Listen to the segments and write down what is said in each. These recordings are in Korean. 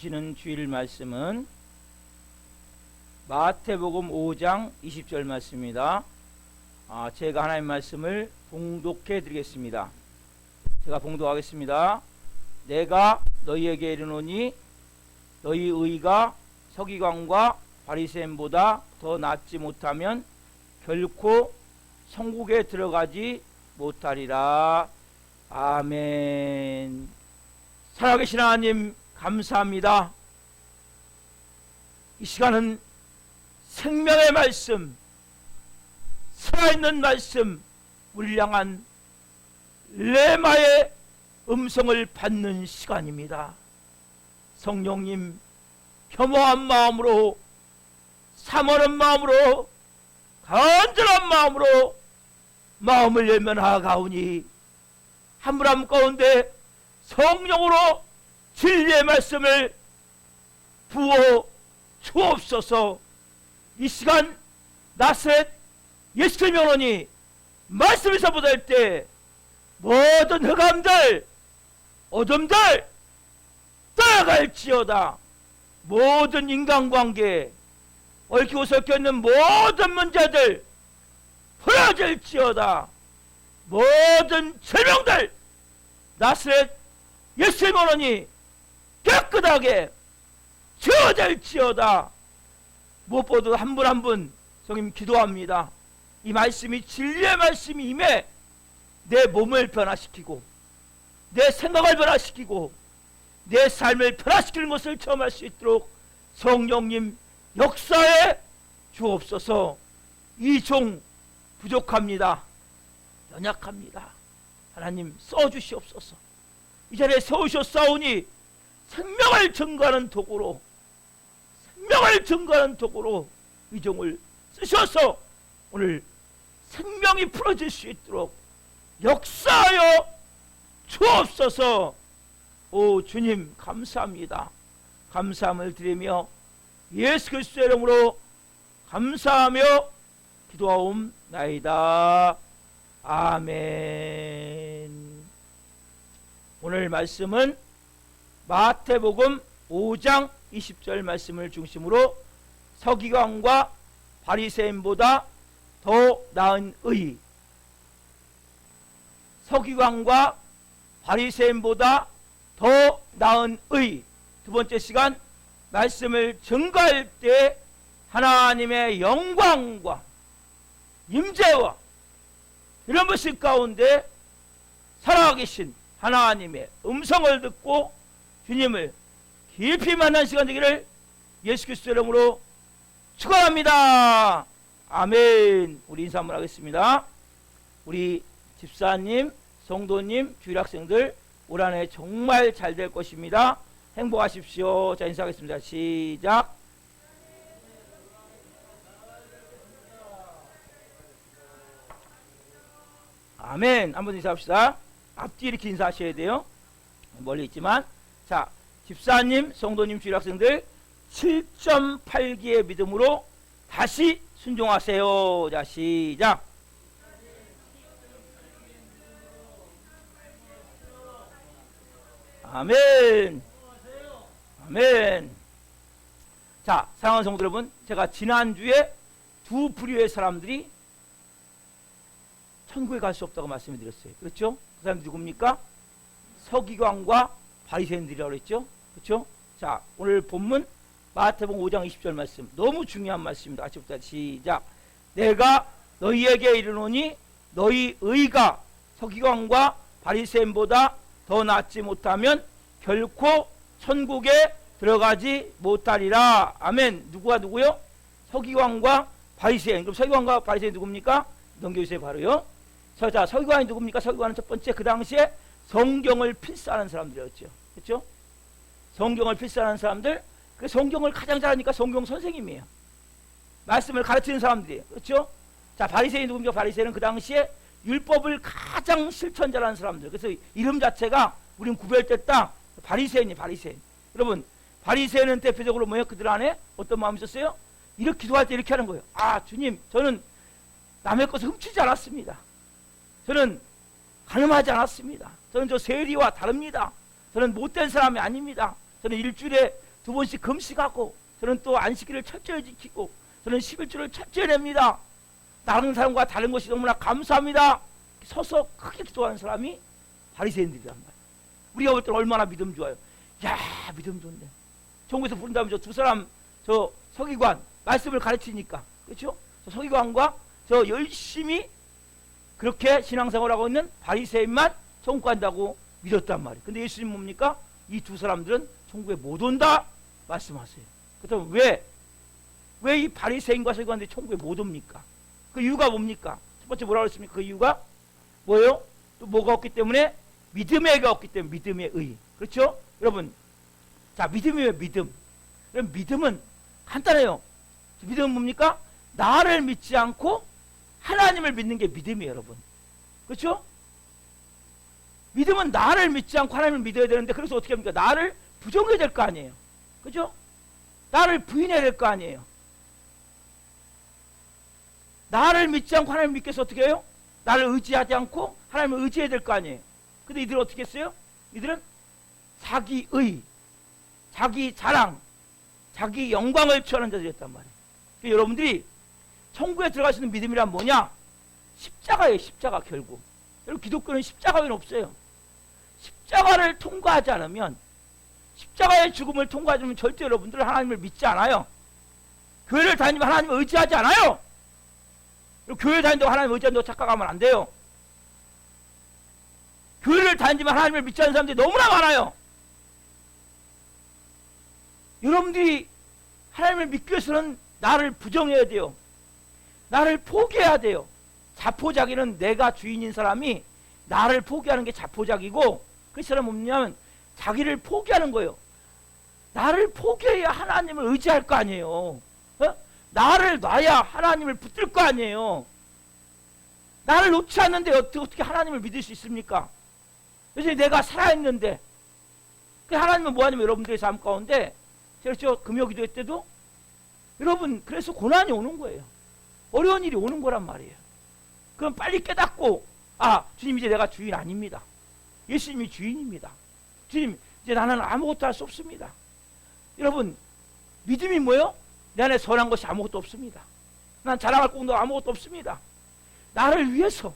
주시는 주일 말씀은 마태복음 5장 20절 말씀입니다. 제가 하나님 말씀을 봉독해 드리겠습니다. 제가 봉독하겠습니다. 내가 너희에게 이르노니 너희 의가 서기관과 바리새인보다 더 낫지 못하면 결코 천국에 들어가지 못하리라. 아멘. 살아계신 하나님 감사합니다. 이 시간은 생명의 말씀, 살아있는 말씀, 우리를 향한 레마의 음성을 받는 시간입니다. 성령님, 겸허한 마음으로, 사모하는 마음으로, 간절한 마음으로 마음을 열면 나아가오니 한 분 한 분 가운데 성령으로 진리의 말씀을 부어 주옵소서. 이 시간 나셋 예수 명언이 말씀에서 보낼 때 모든 흑암들, 어둠들 떠나갈지어다. 모든 인간관계, 얽히고 섞여 있는 모든 문제들 풀어질지어다. 모든 절명들 나스렛 예수의 명언이 깨끗하게 지어질지어다. 무엇보다 한 분 한 분 성님 기도합니다. 이 말씀이 진리의 말씀이 임해 내 몸을 변화시키고 내 생각을 변화시키고 내 삶을 변화시키는 것을 체험할 수 있도록 성령님 역사에 주옵소서. 이 종 부족합니다. 연약합니다. 하나님 써주시옵소서. 이 자리에 세우셨사오니 생명을 증거하는 도구로, 생명을 증거하는 도구로 이 종을 쓰셔서 오늘 생명이 풀어질 수 있도록 역사하여 주옵소서. 오 주님 감사합니다. 감사함을 드리며 예수 그리스도의 이름으로 감사하며 기도하옵나이다. 아멘. 오늘 말씀은 마태복음 5장 20절 말씀을 중심으로 서기관과 바리새인보다 더 나은 의, 서기관과 바리새인보다 더 나은 의. 두 번째 시간 말씀을 증거할 때 하나님의 영광과 임재와 이런 모습 가운데 살아계신 하나님의 음성을 듣고 주님을 깊이 만난 시간 되기를 예수 그리스도 이름으로 축원합니다. 아멘. 우리 인사 한번 하겠습니다. 우리 집사님, 성도님, 주일학생들 올 한 해 정말 잘 될 것입니다. 행복하십시오. 자, 인사하겠습니다. 시작. 아멘. 한번 인사합시다. 앞뒤 이렇게 인사하셔야 돼요. 멀리 있지만. 자, 집사님, 성도님, 주일학생들 7.8기의 믿음으로 다시 순종하세요. 자, 시작. 아멘. 아멘. 자, 사랑하는 성도 여러분, 제가 지난주에 두 부류의 사람들이 천국에 갈 수 없다고 말씀을 드렸어요. 그렇죠? 그 사람들이 누굽니까? 서기관과 바리새인들이라고 그랬죠? 그렇죠? 자, 오늘 본문 마태복음 5장 20절 말씀, 너무 중요한 말씀입니다. 같이부터 시작. 내가 너희에게 이르노니 너희 의가 서기관과 바리새인보다 더 낫지 못하면 결코 천국에 들어가지 못하리라. 아멘. 누구와 누구요? 서기관과 바리새인. 그럼 서기관과 바리새인 누굽니까? 넘겨주세요. 바로요. 자, 서기관이 누굽니까? 서기관은 첫 번째 그 당시에 성경을 필사하는 사람들이었죠. 그렇죠? 성경을 필사하는 사람들, 그 성경을 가장 잘하니까 성경 선생님이에요. 말씀을 가르치는 사람들이에요. 그렇죠? 자, 바리새인이 누굽니까? 바리새인은 그 당시에 율법을 가장 실천 잘하는 사람들. 그래서 이름 자체가 우린 구별됐다. 바리새인이 바리새인. 여러분, 바리새인은 대표적으로 뭐예요? 그들 안에 어떤 마음이 있었어요? 이렇게 기도할 때 이렇게 하는 거예요. 아, 주님, 저는 남의 것을 훔치지 않았습니다. 저는 가늠하지 않았습니다. 저는 저 세리와 다릅니다. 저는 못된 사람이 아닙니다. 저는 일주일에 두 번씩 금식하고 저는 또 안식일을 철저히 지키고 저는 11조를 철저히 냅니다. 다른 사람과 다른 것이 너무나 감사합니다. 서서 크게 기도하는 사람이 바리새인들이란 말이에요. 우리가 볼 때는 얼마나 믿음 좋아요. 야, 믿음 좋네. 전국에서 부른다면 저 두 사람, 저 서기관 말씀을 가르치니까, 그렇죠? 저 서기관과 저 열심히 그렇게 신앙생활하고 있는 바리새인만 천국 간다고 믿었단 말이에요. 근데 예수님 뭡니까? 이 두 사람들은 천국에 못 온다 말씀하세요. 그렇다면 왜 이 바리새인과 서기관들이 천국에 못 옵니까? 그 이유가 뭡니까? 첫 번째 뭐라고 했습니까? 그 이유가 뭐예요? 또 뭐가 없기 때문에? 믿음의 의가 없기 때문에. 믿음의 의. 그렇죠? 여러분, 자, 믿음이에요. 믿음. 그럼 믿음은 간단해요. 믿음은 뭡니까? 나를 믿지 않고 하나님을 믿는 게 믿음이에요, 여러분. 그렇죠? 믿음은 나를 믿지 않고 하나님을 믿어야 되는데, 그래서 어떻게 합니까? 나를 부정해야 될 거 아니에요. 그죠? 나를 부인해야 될 거 아니에요. 나를 믿지 않고 하나님을 믿기 위해서 어떻게 해요? 나를 의지하지 않고 하나님을 의지해야 될 거 아니에요. 근데 이들은 어떻게 했어요? 이들은 자기의, 자기 자랑, 자기 영광을 취하는 자들이었단 말이에요. 그러니까 여러분들이 천국에 들어갈 수 있는 믿음이란 뭐냐? 십자가예요. 십자가. 결국 여러분, 기독교는 십자가 외에는 없어요. 십자가를 통과하지 않으면, 십자가의 죽음을 통과하지 않으면 절대 여러분들은 하나님을 믿지 않아요. 교회를 다니면 하나님을 의지하지 않아요. 교회 다닌다고 하나님을 의지한다고 착각하면 안 돼요. 교회를 다니지만 하나님을 믿지 않는 사람들이 너무나 많아요. 여러분들이 하나님을 믿기 위해서는 나를 부정해야 돼요. 나를 포기해야 돼요. 자포자기는 내가 주인인 사람이 나를 포기하는 게 자포자기고, 그 사람은 뭐냐면 자기를 포기하는 거예요. 나를 포기해야 하나님을 의지할 거 아니에요. 어? 나를 놔야 하나님을 붙들 거 아니에요. 나를 놓지 않는데 어떻게 하나님을 믿을 수 있습니까? 요새 내가 살아있는데, 그 하나님은 뭐하냐면 여러분들의 삶 가운데, 제가 저 금요기도회 때도 여러분, 그래서 고난이 오는 거예요. 어려운 일이 오는 거란 말이에요. 그럼 빨리 깨닫고, 아, 주님, 이제 내가 주인 아닙니다. 예수님이 주인입니다. 주님, 이제 나는 아무것도 할 수 없습니다. 여러분, 믿음이 뭐예요? 내 안에 선한 것이 아무것도 없습니다. 난 자랑할 공도 아무것도 없습니다. 나를 위해서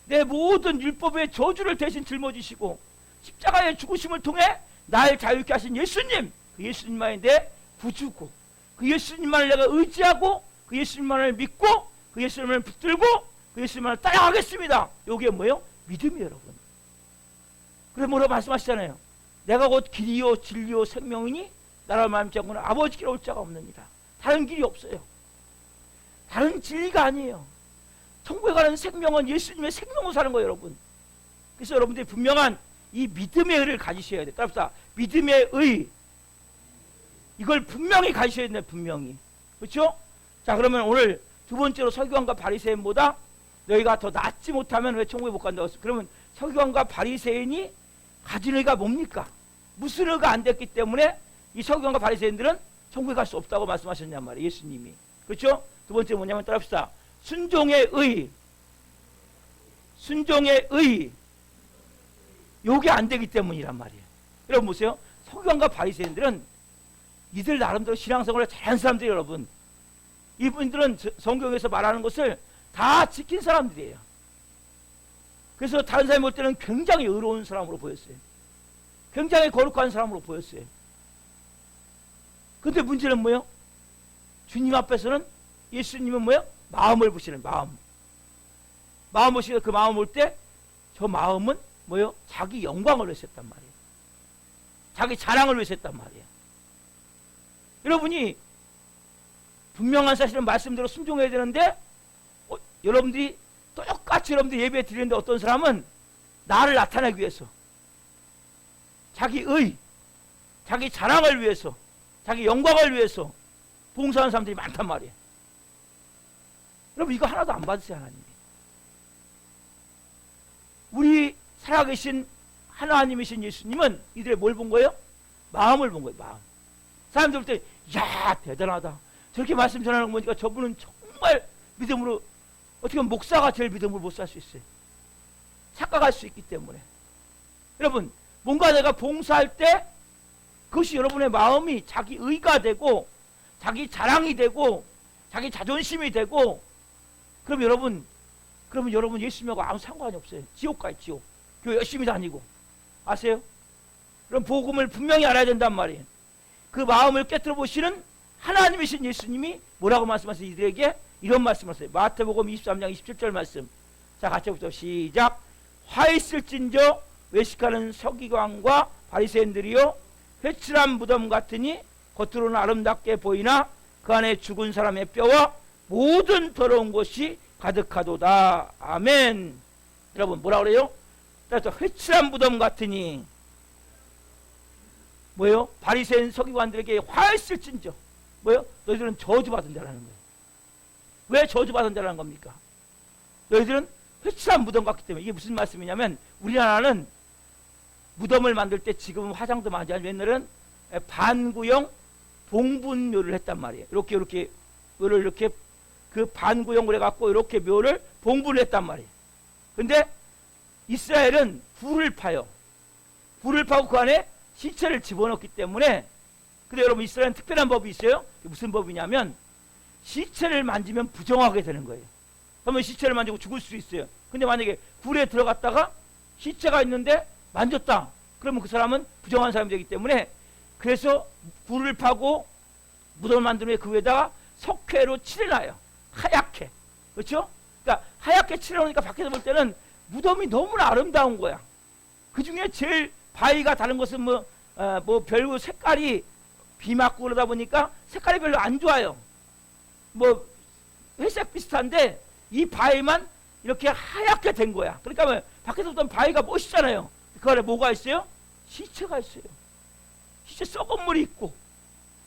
내 모든 율법의 저주를 대신 짊어지시고 십자가의 죽으심을 통해 날 자유케 하신 예수님, 그 예수님만이 내 구주고, 그 예수님만을 내가 의지하고, 그 예수님만을 믿고, 그 예수님을 붙들고, 그 예수님만을 따라가겠습니다. 이게 뭐예요? 믿음이에요, 여러분. 그래서 뭐라고 말씀하시잖아요. 내가 곧 길이요 진리요 생명이니 나를 말미암지 않고는 아버지께로 올 자가 없느니라. 다른 길이 없어요. 다른 진리가 아니에요. 천국에 가는 생명은 예수님의 생명으로 사는 거예요, 여러분. 그래서 여러분들이 분명한 이 믿음의 의를 가지셔야 돼요. 따라서 믿음의 의, 이걸 분명히 가지셔야 돼요. 분명히. 그렇죠? 자, 그러면 오늘 두 번째로 서기관과 바리새인보다 너희가 더 낫지 못하면 왜 천국에 못 간다고 했어요? 그러면 서기관과 바리새인이 가진 의가 뭡니까? 무슨 의가 안 됐기 때문에 이 서기관과 바리새인들은 천국에 갈 수 없다고 말씀하셨냔 말이에요, 예수님이. 그렇죠? 두 번째 뭐냐면 따라합시다. 순종의 의. 순종의 의. 요게 안 되기 때문이란 말이에요. 여러분 보세요. 서기관과 바리새인들은 이들 나름대로 신앙생활을 잘한 사람들이에요, 여러분. 이분들은 성경에서 말하는 것을 다 지킨 사람들이에요. 그래서 다른 사람이 볼 때는 굉장히 의로운 사람으로 보였어요. 굉장히 거룩한 사람으로 보였어요. 근데 문제는 뭐예요? 주님 앞에서는 예수님은 뭐예요? 마음을 보시는 마음. 마음 보시는 그 마음 볼 때 저 마음은 뭐예요? 자기 영광을 위해서 했단 말이에요. 자기 자랑을 위해서 했단 말이에요. 여러분이 분명한 사실은 말씀대로 순종해야 되는데 여러분들이 똑같이 여러분들 예배 드리는데 어떤 사람은 나를 나타내기 위해서 자기의, 자기 자랑을 위해서, 자기 영광을 위해서 봉사하는 사람들이 많단 말이에요. 여러분 이거 하나도 안 받으세요, 하나님이. 우리 살아계신 하나님이신 예수님은 이들의 뭘 본 거예요? 마음을 본 거예요, 마음. 사람들 볼 때, 야 대단하다. 저렇게 말씀 전하는 거 보니까 저분은 정말 믿음으로, 어떻게 보면 목사가 제일 믿음으로 못 살 수 있어요. 착각할 수 있기 때문에. 여러분, 뭔가 내가 봉사할 때 그것이 여러분의 마음이 자기 의가 되고 자기 자랑이 되고 자기 자존심이 되고, 그러면 여러분 예수님하고 아무 상관이 없어요. 지옥 가요, 지옥. 교회 열심히 다니고. 아세요? 그럼 복음을 분명히 알아야 된단 말이에요. 그 마음을 깨뜨려 보시는 하나님이신 예수님이 뭐라고 말씀하세요? 이들에게 이런 말씀을 하세요. 마태복음 23장 27절 말씀. 자, 같이 봅시다. 시작. 화 있을진저 외식하는 서기관과 바리새인들이요, 회칠한 무덤 같으니 겉으로는 아름답게 보이나 그 안에 죽은 사람의 뼈와 모든 더러운 것이 가득하도다. 아멘. 여러분 뭐라 그래요? 따라서 회칠한 무덤 같으니 뭐예요? 바리새인 서기관들에게 화 있을진저 뭐예요? 너희들은 저주받은 자라는 거예요. 왜 저주받은 자라는 겁니까? 너희들은 회칠한 무덤 같기 때문에. 이게 무슨 말씀이냐면, 우리나라는 무덤을 만들 때 지금은 화장도 많이 하지만 옛날에는 반구형 봉분묘를 했단 말이에요. 이렇게 묘를 이렇게 그 반구형으로 해갖고 이렇게 묘를 봉분을 했단 말이에요. 근데 이스라엘은 불을 파요. 불을 파고 그 안에 시체를 집어넣기 때문에. 근데 여러분 이스라엘은 특별한 법이 있어요. 무슨 법이냐면, 시체를 만지면 부정하게 되는 거예요. 그러면 시체를 만지고 죽을 수 있어요. 근데 만약에 불에 들어갔다가 시체가 있는데 만졌다, 그러면 그 사람은 부정한 사람이 되기 때문에, 그래서 불을 파고 무덤을 만든 후에 그 위에다가 석회로 칠해놔요. 하얗게. 그렇죠? 그러니까 하얗게 칠해놓으니까 밖에서 볼 때는 무덤이 너무나 아름다운 거야. 그 중에 제일 바위가 다른 것은 뭐 별로 색깔이 비 맞고 그러다 보니까 색깔이 별로 안 좋아요. 뭐 회색 비슷한데 이 바위만 이렇게 하얗게 된 거야. 그러니까 뭐 밖에서 보던 바위가 멋있잖아요. 그 안에 뭐가 있어요? 시체가 있어요. 시체 썩은 물이 있고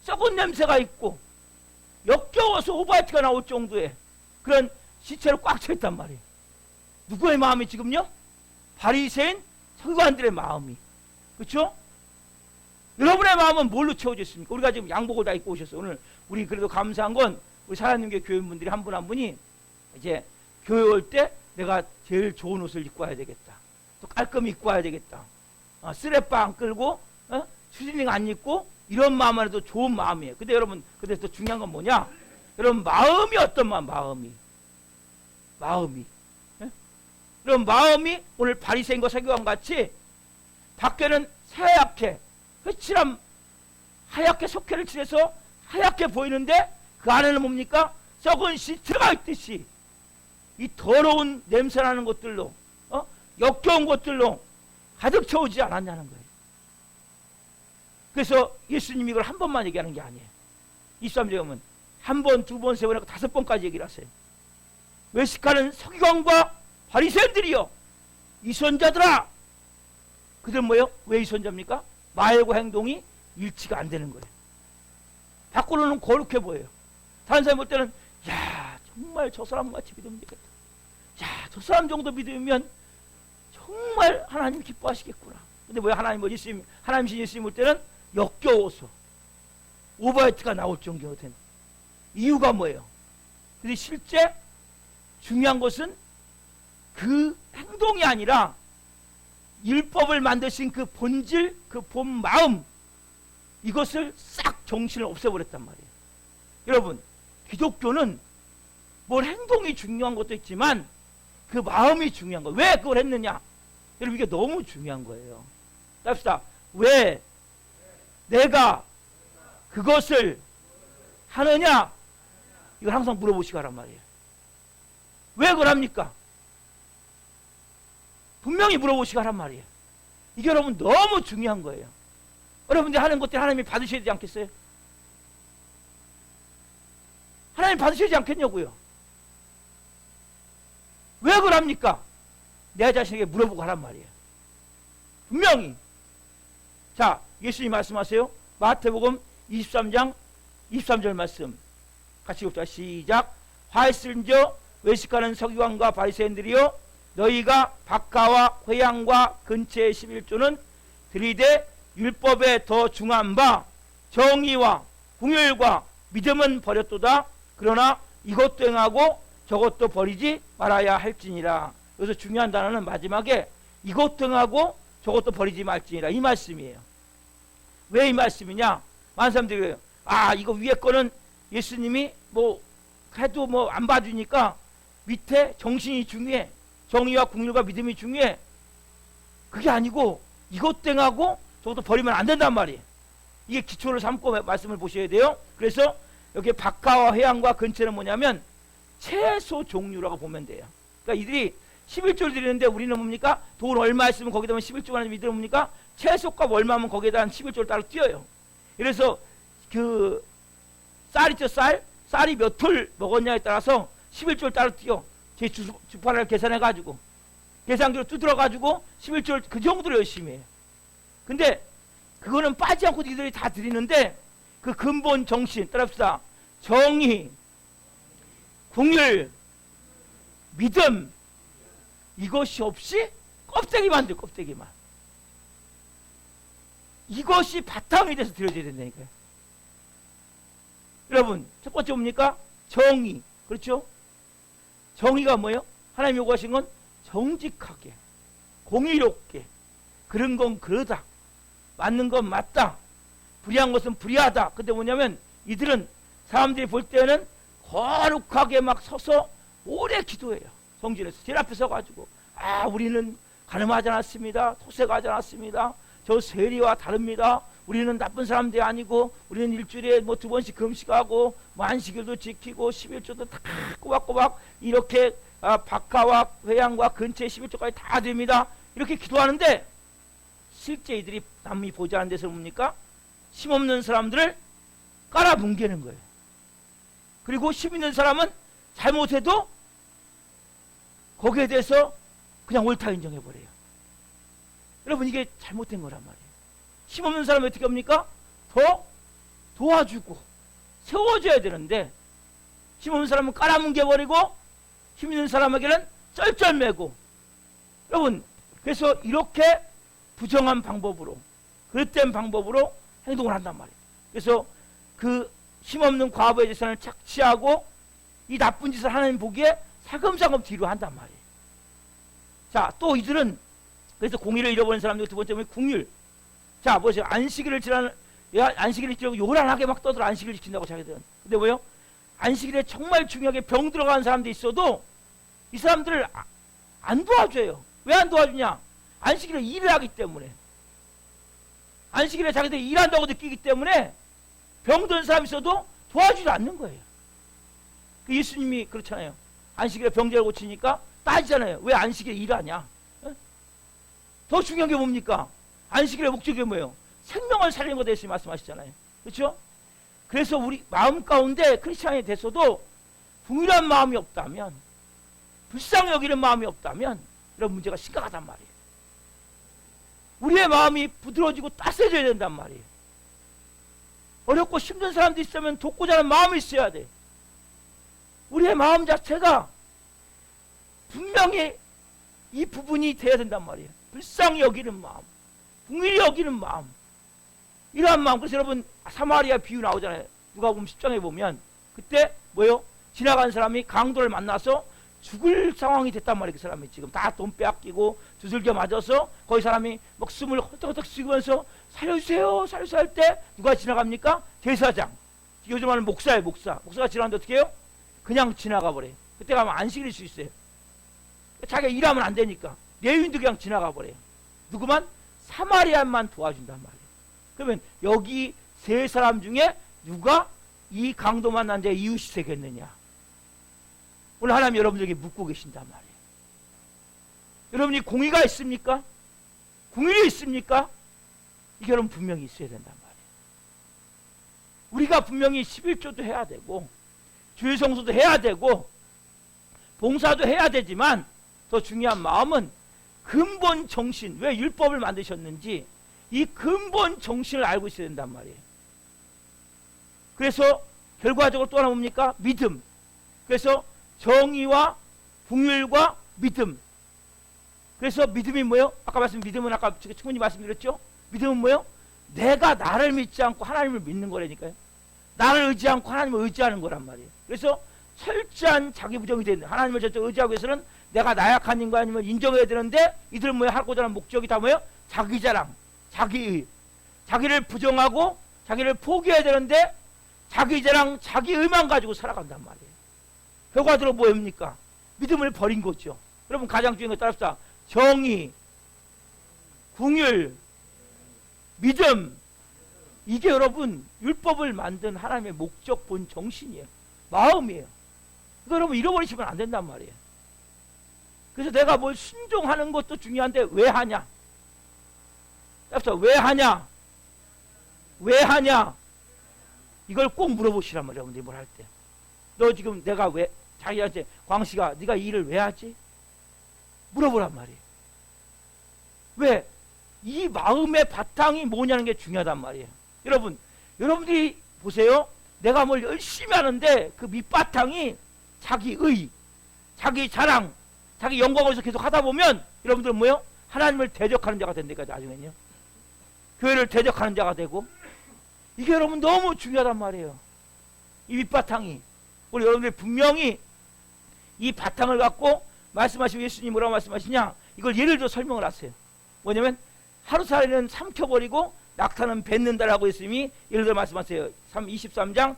썩은 냄새가 있고 역겨워서 오바이트가 나올 정도의 그런 시체로 꽉 차 있단 말이에요. 누구의 마음이 지금요? 바리새인 서기관들의 마음이. 그렇죠? 여러분의 마음은 뭘로 채워져 있습니까? 우리가 지금 양복을 다 입고 오셨어요. 오늘 우리 그래도 감사한 건 우리 사랑님교회 교인분들이 한 분 한 분이 이제 교회 올 때 내가 제일 좋은 옷을 입고 와야 되겠다. 또 깔끔히 입고 와야 되겠다. 쓰레빠 안 끌고 추리닝 안 입고 이런 마음만 해도 좋은 마음이에요. 근데 여러분, 근데 또 중요한 건 뭐냐? 여러분 마음이 어떤 마음이 예? 여러분 마음이 오늘 바리새인과 서기관 같이 밖에는 새하얗게 회칠함 하얗게 석회를 칠해서 하얗게 보이는데 그 안에는 뭡니까? 썩은 시체가 있듯이 이 더러운 냄새나는 것들로 역겨운 것들로 가득 채우지 않았냐는 거예요. 그래서 예수님이 이걸 한 번만 얘기하는 게 아니에요. 23절에 보면 한 번, 두 번, 세 번 하고 5번까지 얘기를 하세요. 외식하는 서기관과 바리새인들이여 이선자들아. 그들은 뭐예요? 왜 이선자입니까? 말과 행동이 일치가 안 되는 거예요. 밖으로는 거룩해 보여요. 다른 사람이 볼 때는 야 정말 저 사람 같이 믿으면 되겠다. 야 저 사람 정도 믿으면 정말 하나님 기뻐하시겠구나. 근데 뭐야? 하나님이신 예수님 볼 때는 역겨워서 오버헤이트가 나올 정도가 된 이유가 뭐예요? 근데 실제 중요한 것은 그 행동이 아니라 율법을 만드신 그 본질, 그 본 마음, 이것을 싹 정신을 없애버렸단 말이에요. 여러분, 기독교는 뭘 행동이 중요한 것도 있지만 그 마음이 중요한 거예요. 왜 그걸 했느냐? 여러분, 이게 너무 중요한 거예요. 합시다. 왜 내가 그것을 하느냐? 이걸 항상 물어보시고 하란 말이에요. 왜 그걸 합니까? 분명히 물어보시고 하란 말이에요. 이게 여러분 너무 중요한 거예요. 여러분들이 하는 것들 하나님이 받으셔야 되지 않겠어요? 하나님 받으셔야 되지 않겠냐고요. 왜 그걸 합니까? 내 자신에게 물어보고 하란 말이에요. 분명히. 자, 예수님 말씀하세요. 마태복음 23장 23절 말씀 같이 읽자. 시작. 화 있을진저 외식하는 서기관과 바리새인들이여 너희가 박가와 회양과 근처의 11조는 들이되 율법에 더 중한 바 정의와 궁율과 믿음은 버렸도다. 그러나 이것도 행하고 저것도 버리지 말아야 할지니라. 여기서 중요한 단어는 마지막에 이것도 행하고 저것도 버리지 말지니라 이 말씀이에요. 왜 이 말씀이냐? 많은 사람들이 그래요. 아, 이거 위에 거는 예수님이 뭐 해도 뭐 안 봐주니까 밑에 정신이 중요해. 정의와 국률과 믿음이 중요해. 그게 아니고 이것 땡하고 저것도 버리면 안 된단 말이에요. 이게 기초를 삼고 말씀을 보셔야 돼요. 그래서 여기 박하와 회양과 근처는 뭐냐면 채소 종류라고 보면 돼요. 그러니까 이들이 11조를 드리는데 우리는 뭡니까? 돈 얼마 있으면 거기다만 11조가 하는 이들은 뭡니까? 채소값 얼마면 거기에다 11조를 따로 띄어요. 그래서 그 쌀 있죠, 쌀이 몇 톨 먹었냐에 따라서 11조를 따로 띄어. 제 주파를 계산해가지고 계산기로 두드려가지고 11조를 그 정도로 열심히 해요. 근데 그거는 빠지 않고 이들이 다 드리는데 그 근본 정신 따라합시다. 정의, 국률, 믿음, 이것이 없이 껍데기만 돼, 껍데기만. 이것이 바탕이 돼서 드려져야 된다니까요. 여러분, 첫 번째 뭡니까? 정의. 그렇죠? 정의가 뭐예요? 하나님 요구하신 건 정직하게, 공의롭게, 그런 건 그러다, 맞는 건 맞다, 불의한 것은 불의하다. 근데 뭐냐면 이들은 사람들이 볼 때는 거룩하게 막 서서 오래 기도해요. 성전에서 제일 앞에 서가지고, 아, 우리는 가늠하지 않았습니다. 토색하지 않았습니다. 저 세리와 다릅니다. 우리는 나쁜 사람들이 아니고 우리는 일주일에 뭐 2번씩 금식하고 뭐 안식일도 지키고 11조도 다 꼬박꼬박 이렇게 박하와 회양과 근처에 11조까지 다 됩니다. 이렇게 기도하는데 실제 이들이 남이 보지 않는 데서 뭡니까? 힘없는 사람들을 깔아뭉개는 거예요. 그리고 힘 있는 사람은 잘못해도 거기에 대해서 그냥 옳다 인정해버려요. 여러분, 이게 잘못된 거란 말이에요. 힘없는 사람이 어떻게 합니까? 더 도와주고 세워줘야 되는데 힘없는 사람은 깔아뭉개버리고 힘 있는 사람에게는 쩔쩔매고. 여러분, 그래서 이렇게 부정한 방법으로, 그릇된 방법으로 행동을 한단 말이에요. 그래서 그 힘없는 과부의 재산을 착취하고 이 나쁜 짓을 하나님 보기에 사금사금 뒤로 한단 말이에요. 자, 또 이들은 그래서 공의를 잃어버린 사람들 두 번째 보면 국률. 자, 보세요. 안식일을 지키려고 요란하게 막 떠들어 안식일을 지킨다고 자기들은. 근데 뭐요? 안식일에 정말 중요하게 병 들어가는 사람들이 있어도 이 사람들을 안 도와줘요. 왜 안 도와주냐? 안식일에 일을 하기 때문에. 안식일에 자기들이 일한다고 느끼기 때문에 병든 사람이 있어도 도와주지 않는 거예요. 그 예수님이 그렇잖아요. 안식일에 병자를 고치니까 따지잖아요. 왜 안식일에 일하냐? 더 중요한 게 뭡니까? 안식일의 목적이 뭐예요? 생명을 살리는 것에 대해서 말씀하시잖아요. 그렇죠? 그래서 우리 마음 가운데 크리스찬이 됐어도 동일한 마음이 없다면, 불쌍히 여기는 마음이 없다면 이런 문제가 심각하단 말이에요. 우리의 마음이 부드러워지고 따스해져야 된단 말이에요. 어렵고 힘든 사람도 있으면 돕고자 하는 마음이 있어야 돼. 우리의 마음 자체가 분명히 이 부분이 돼야 된단 말이에요. 불쌍히 여기는 마음, 긍휼히 여기는 마음, 이러한 마음. 그래서 여러분 사마리아 비유 나오잖아요. 누가복음 10장에 보면 그때 뭐요? 지나간 사람이 강도를 만나서 죽을 상황이 됐단 말이에요. 그 사람이 지금 다 돈 빼앗기고 두들겨 맞아서 거기 사람이 목숨을 헐떡헐떡 쓰면서 살려주세요 살려주세요 할 때 누가 지나갑니까? 제사장, 요즘 하는 목사예요. 목사가 지나가는데 어떻게 해요? 그냥 지나가 버려요. 그때 가면 안식일일 수 있어요. 자기가 일하면 안 되니까 레위인도 그냥 지나가 버려요. 누구만? 사마리아만 도와준단 말이에요. 그러면 여기 세 사람 중에 누가 이 강도 만난 자의 이웃이 되겠느냐? 오늘 하나님 여러분들에게 묻고 계신단 말이에요. 여러분이 공의가 있습니까? 공의가 있습니까? 이게 여러분 분명히 있어야 된단 말이에요. 우리가 분명히 11조도 해야 되고 주일 성수도 해야 되고 봉사도 해야 되지만 더 중요한 마음은 근본 정신, 왜 율법을 만드셨는지 이 근본 정신을 알고 있어야 된단 말이에요. 그래서 결과적으로 또 하나 뭡니까? 믿음. 그래서 정의와 긍휼과 믿음. 그래서 믿음이 뭐예요? 아까 믿음은 아까 충분히 말씀드렸죠? 믿음은 뭐예요? 내가 나를 믿지 않고 하나님을 믿는 거라니까요. 나를 의지 않고 하나님을 의지하는 거란 말이에요. 그래서 철저한 자기 부정이 되는, 하나님을 저쪽 의지하기 위해서는 내가 나약한 인간임을 인정해야 되는데 이들은 뭐예요? 하고자 하는 목적이 다 뭐예요? 자기 자랑, 자기의. 자기를 부정하고 자기를 포기해야 되는데 자기 자랑, 자기 의만 가지고 살아간단 말이에요. 결과적으로 뭐입니까? 믿음을 버린 거죠. 여러분 가장 중요한 거 따라합시다. 정의, 궁율, 믿음. 이게 여러분 율법을 만든 하나님의 목적 본 정신이에요. 마음이에요. 이거 여러분 잃어버리시면 안 된단 말이에요. 그래서 내가 뭘 순종하는 것도 중요한데 왜 하냐? 따라합시다. 왜 하냐? 왜 하냐? 이걸 꼭 물어보시란 말이에요. 여러분들이 뭘 할 때. 너 지금 내가 왜, 자기한테 광씨가 네가 이 일을 왜 하지? 물어보란 말이에요. 왜? 이 마음의 바탕이 뭐냐는 게 중요하단 말이에요. 여러분, 여러분들이 보세요. 내가 뭘 열심히 하는데 그 밑바탕이 자기 의, 자기 자랑, 자기 영광을 위해서 계속 하다 보면 여러분들은 뭐요? 하나님을 대적하는 자가 된다니까 나중에는요. 교회를 대적하는 자가 되고 이게 여러분 너무 중요하단 말이에요. 이 밑바탕이. 우리 여러분들이 분명히 이 바탕을 갖고 말씀하시고 예수님이 뭐라고 말씀하시냐? 이걸 예를 들어 설명을 하세요. 뭐냐면 하루살이는 삼켜버리고 낙타는 뱉는다라고 했으니 예를 들어 말씀하세요. 23장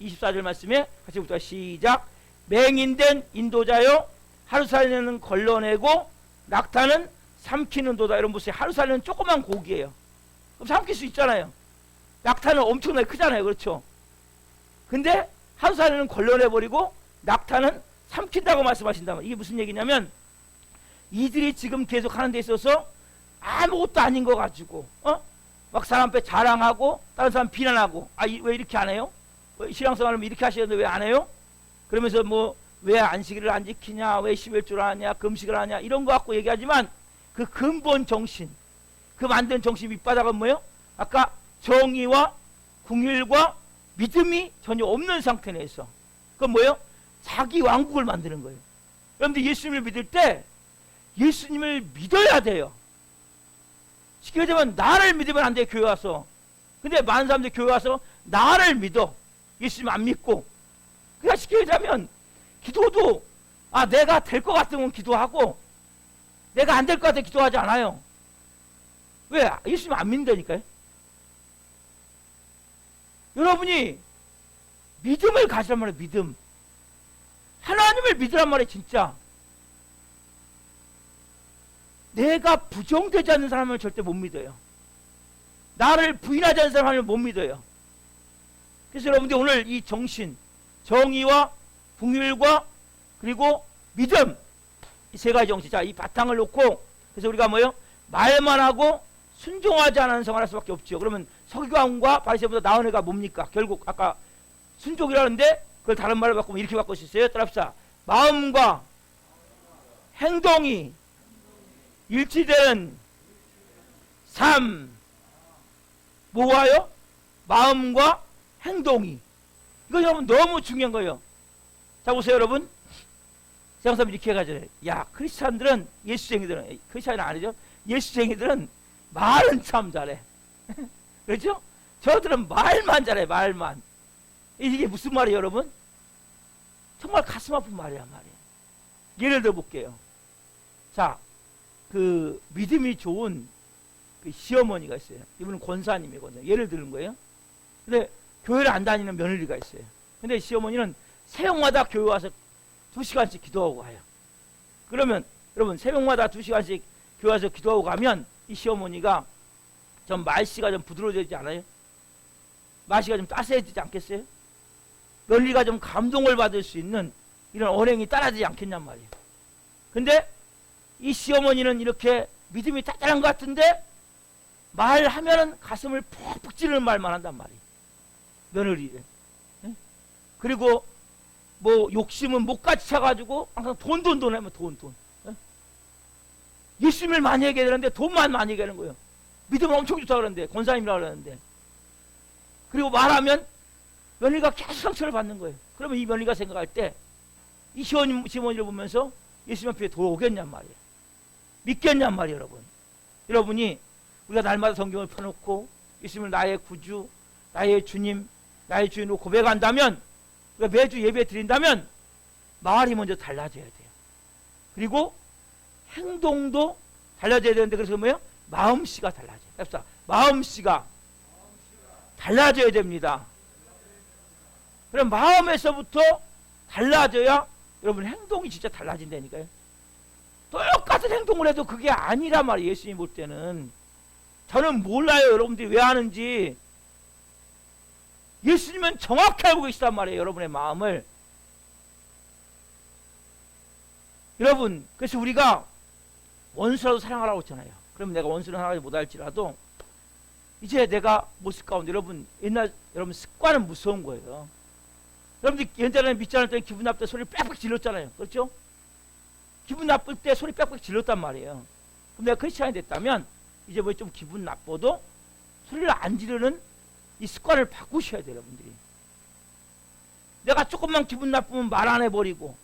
24절 말씀에 같이 부터 시작. 맹인된 인도자요 하루살이는 걸러내고 낙타는 삼키는도다. 여러분 보세요. 하루살이는 조그만 고기예요. 그럼 삼킬 수 있잖아요. 낙타는 엄청나게 크잖아요. 그렇죠? 근데 하루살이는 걸러내버리고 낙타는 삼킨다고 말씀하신다면 이게 무슨 얘기냐면 이들이 지금 계속 하는 데 있어서 아무것도 아닌 거 가지고 막 사람 앞에 자랑하고 다른 사람 비난하고 왜 이렇게 안 해요? 신앙생활을 이렇게 하시는데 왜 안 해요? 그러면서 뭐 왜 안식일을 안 지키냐, 왜 11조를 하냐, 금식을 하냐 이런 거 갖고 얘기하지만 그 근본 정신, 그 만든 정신 밑바닥은 뭐예요? 아까 정의와 궁율과 믿음이 전혀 없는 상태 내에서 그건 뭐예요? 자기 왕국을 만드는 거예요. 여러분들 예수님을 믿을 때 예수님을 믿어야 돼요. 쉽게 얘기하면 나를 믿으면 안 돼요. 교회 와서. 근데 많은 사람들이 교회 와서 나를 믿어. 예수님 안 믿고. 그러니까 쉽게 얘기하면 기도도 내가 될 것 같으면 기도하고 내가 안 될 것 같으면 기도하지 않아요. 왜? 예수님 안 믿는다니까요. 여러분이 믿음을 가지란 말이에요. 믿음. 하나님을 믿으란 말이에요. 진짜. 내가 부정되지 않는 사람을 절대 못 믿어요. 나를 부인하지 않는 사람을 못 믿어요. 그래서 여러분들 오늘 이 정신, 정의와 궁율과 그리고 믿음 이 세 가지 정신, 자, 이 바탕을 놓고 그래서 우리가 뭐예요? 말만 하고 순종하지 않는 생활할 수밖에 없죠. 그러면 서기관과 바리새인보다 나은 애가 뭡니까? 결국 아까 순종이라는데 그걸 다른 말을 바꾸면 이렇게 바꿀 수 있어요. 따라합시다. 마음과 행동이 일치되는 삶. 뭐와요? 마음과 행동이. 이거 여러분 너무 중요한 거예요. 자 보세요 여러분. 세상사람 이렇게 해가지고 야 크리스찬들은 예수쟁이들은 크리스찬은 아니죠. 예수쟁이들은 말은 참 잘해. 그렇죠? 저들은 말만 잘해. 말만. 이게 무슨 말이에요 여러분? 정말 가슴 아픈 말이란 말이에요. 예를 들어 볼게요. 자, 그 믿음이 좋은 그 시어머니가 있어요. 이분은 권사님이에요. 권사. 예를 드는 거예요. 근데 교회를 안 다니는 며느리가 있어요. 근데 시어머니는 새벽마다 교회 와서 2시간씩 기도하고 가요. 그러면 여러분 새벽마다 2시간씩 교회 와서 기도하고 가면 이 시어머니가 좀 말씨가 좀 부드러워지지 않아요? 말씨가 좀 따스해지지 않겠어요? 며느리가 좀 감동을 받을 수 있는 이런 언행이 따라지지 않겠냔 말이에요. 근데 이 시어머니는 이렇게 믿음이 따뜻한 것 같은데 말하면은 가슴을 푹푹 찌르는 말만 한단 말이에요. 며느리를. 그리고 뭐 욕심은 목까지 차가지고 항상 돈 하면 돈. 예수님을 많이 얘기해야 되는데 돈만 많이 얘기하는 거예요. 믿음은 엄청 좋다 그러는데 권사님이라고 그러는데. 그리고 말하면 며느리가 계속 상처를 받는 거예요. 그러면 이 며느리가 생각할 때 이 시어머니를 보면서 예수님 앞에 돌아오겠냔 말이에요. 믿겠냔 말이에요. 여러분이 우리가 날마다 성경을 펴놓고 예수님을 나의 구주, 나의 주님, 나의 주인으로 고백한다면 우리가 매주 예배 드린다면 말이 먼저 달라져야 돼요. 그리고 행동도 달라져야 되는데 그래서 뭐예요? 마음씨가 달라져요. 마음씨가 달라져야 됩니다. 그럼 마음에서부터 달라져야 여러분 행동이 진짜 달라진다니까요. 똑같은 행동을 해도 그게 아니란 말이에요. 예수님 볼 때는. 저는 몰라요. 여러분들이 왜 하는지. 예수님은 정확히 알고 계시단 말이에요. 여러분의 마음을. 여러분, 그래서 우리가 원수라도 사랑하라고 했잖아요. 그러면 내가 원수를 사랑하지 못할지라도 이제 내가 모습 가운데 여러분 옛날 여러분 습관은 무서운 거예요. 여러분들 옛날에는 믿지 않을 때 기분 나쁠 때 소리를 빽빽 질렀잖아요. 그렇죠? 기분 나쁠 때 소리 빽빽 질렀단 말이에요. 그럼 내가 크리스찬이 됐다면 이제 뭐 좀 기분 나빠도 소리를 안 지르는 이 습관을 바꾸셔야 돼요. 여러분들이. 내가 조금만 기분 나쁘면 말 안 해버리고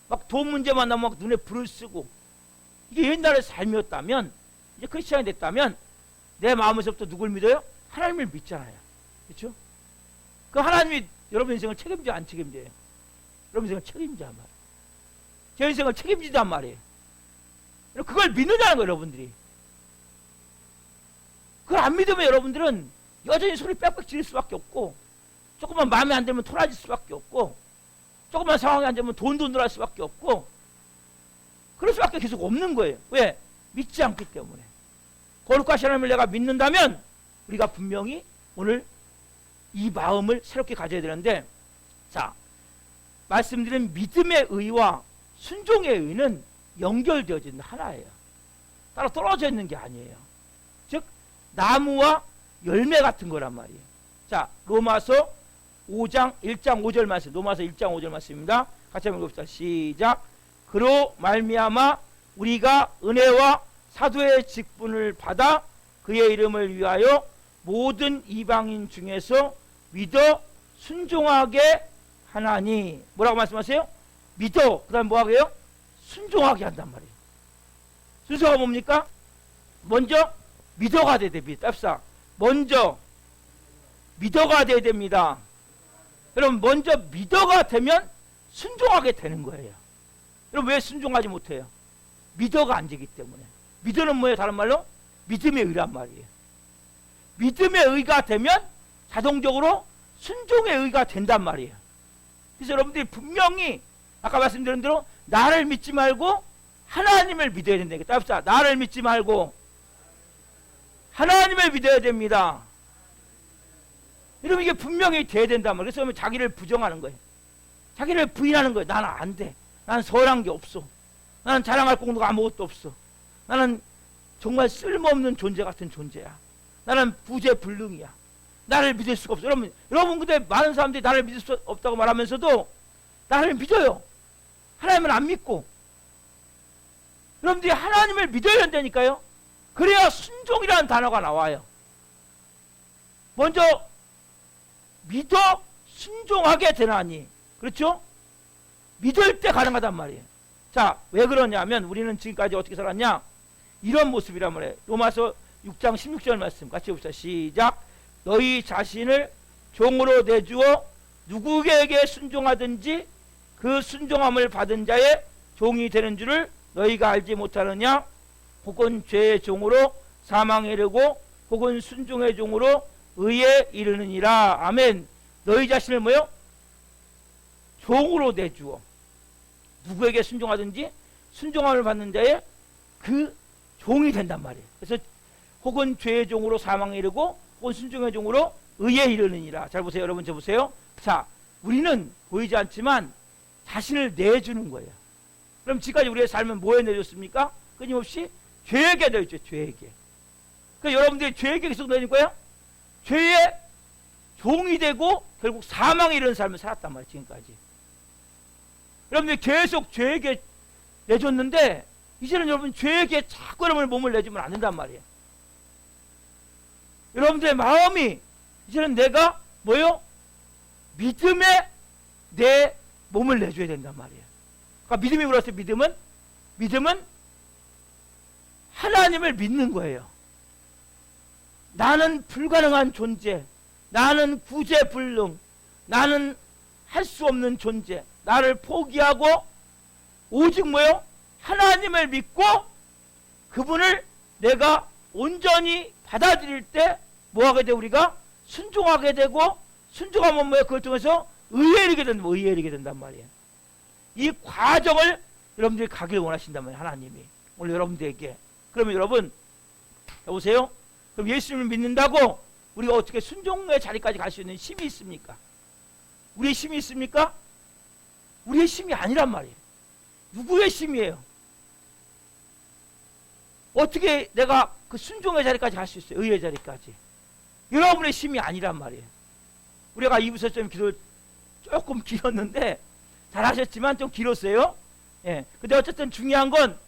막 돈 문제만 나면 막 눈에 불을 쓰고 이게 옛날의 삶이었다면 이제 크리스찬이 됐다면 내 마음에서부터 누굴 믿어요? 하나님을 믿잖아요. 그렇죠? 그 하나님이 여러분 인생을 책임져 안 책임져요? 여러분 인생을 책임지단 말이에요. 제 인생을 책임지단 말이에요. 그걸 믿느냐는 거예요. 여러분들이. 그걸 안 믿으면 여러분들은 여전히 소리 빽빽 지를 수밖에 없고 조금만 마음에 안 들면 토라질 수밖에 없고 조금만 상황이 안 되면 돈도 할 수밖에 없고 그럴 수밖에 계속 없는 거예요. 왜? 믿지 않기 때문에. 거룩하신 하나님을 내가 믿는다면 우리가 분명히 오늘 이 마음을 새롭게 가져야 되는데, 자, 말씀드린 믿음의 의와 순종의 의는 연결되어져 있는 하나예요. 따로 떨어져 있는 게 아니에요. 즉 나무와 열매 같은 거란 말이에요. 자, 로마서 5장 1장 5절 말씀, 로마서 1장 5절 말씀입니다. 같이 한번 읽읍시다. 시작. 그로 말미암아 우리가 은혜와 사도의 직분을 받아 그의 이름을 위하여 모든 이방인 중에서 믿어 순종하게 하나니. 뭐라고 말씀하세요? 믿어. 그 다음에 뭐하게 해요? 순종하게 한단 말이에요. 순서가 뭡니까? 먼저 믿어가 돼야 됩니다. 답사. 먼저 믿어가 돼야 됩니다. 여러분 먼저 믿어가 되면 순종하게 되는 거예요. 여러분 왜 순종하지 못해요? 믿어가 안 되기 때문에. 믿어는 뭐예요? 다른 말로 믿음의 의란 말이에요. 믿음의 의가 되면 자동적으로 순종의 의가 된단 말이에요. 그래서 여러분들이 분명히 아까 말씀드린 대로 나를 믿지 말고 하나님을 믿어야 된다. 따뜻하. 나를 믿지 말고 하나님을 믿어야 됩니다. 여러분 이게 분명히 돼야 된단 말이에요. 그래서 자기를 부정하는 거예요. 자기를 부인하는 거예요. 나는 안 돼. 나는 선한 게 없어. 나는 자랑할 공로가 아무것도 없어. 나는 정말 쓸모없는 존재 같은 존재야. 나는 부재불능이야. 나를 믿을 수가 없어. 여러분 근데 많은 사람들이 나를 믿을 수 없다고 말하면서도 나를 믿어요. 하나님은 안 믿고. 여러분들이 하나님을 믿어야 된다니까요. 그래야 순종이라는 단어가 나와요. 먼저 믿어 순종하게 되나니. 그렇죠? 믿을 때 가능하단 말이에요. 자, 왜 그러냐면 우리는 지금까지 어떻게 살았냐? 이런 모습이란 말이에요. 로마서 6장 16절 말씀 같이 봅시다. 시작. 너희 자신을 종으로 내주어 누구에게 순종하든지 그 순종함을 받은 자의 종이 되는 줄을 너희가 알지 못하느냐? 혹은 죄의 종으로 사망에 이르고 혹은 순종의 종으로 의에 이르느니라. 아멘. 너희 자신을 뭐요? 종으로 내주어 누구에게 순종하든지 순종함을 받는 자의 그 종이 된단 말이에요. 그래서 혹은 죄의 종으로 사망에 이르고 혹은 순종의 종으로 의에 이르느니라. 잘 보세요. 여러분 저 보세요. 자, 우리는 보이지 않지만 자신을 내주는 거예요. 그럼 지금까지 우리의 삶은 뭐에 내줬습니까? 끊임없이 죄에게 내줬죠. 죄에게. 그러니까 여러분들이 죄에게 계속 내줄 거예요. 죄의 종이 되고 결국 사망에 이르는 삶을 살았단 말이에요. 지금까지. 여러분들이 계속 죄에게 내줬는데 이제는 여러분 죄에게 자꾸 여러분의 몸을 내주면 안 된단 말이에요. 여러분들의 마음이 이제는 내가 뭐요? 믿음에 내 몸을 내줘야 된단 말이에요. 그러니까 믿음이 뭐라서 믿음은 하나님을 믿는 거예요. 나는 불가능한 존재, 나는 구제불능, 나는 할 수 없는 존재, 나를 포기하고 오직 뭐요? 하나님을 믿고 그분을 내가 온전히 받아들일 때 뭐하게 돼? 우리가 순종하게 되고, 순종하면 뭐예요? 그걸 통해서 의에 이르게 된다. 의에 이르게 된단 말이에요. 이 과정을 여러분들이 가길 원하신단 말이에요. 하나님이 오늘 여러분들에게. 그러면 여러분 여보세요? 그럼 예수님을 믿는다고 우리가 어떻게 순종의 자리까지 갈 수 있는 힘이 있습니까? 우리의 힘이 있습니까? 우리의 힘이 아니란 말이에요. 누구의 힘이에요? 어떻게 내가 그 순종의 자리까지 갈 수 있어요? 의의 자리까지. 여러분의 힘이 아니란 말이에요. 우리가 2부서 좀 기도를 조금 길었는데 잘하셨지만 좀 길었어요. 예. 근데 어쨌든 중요한 건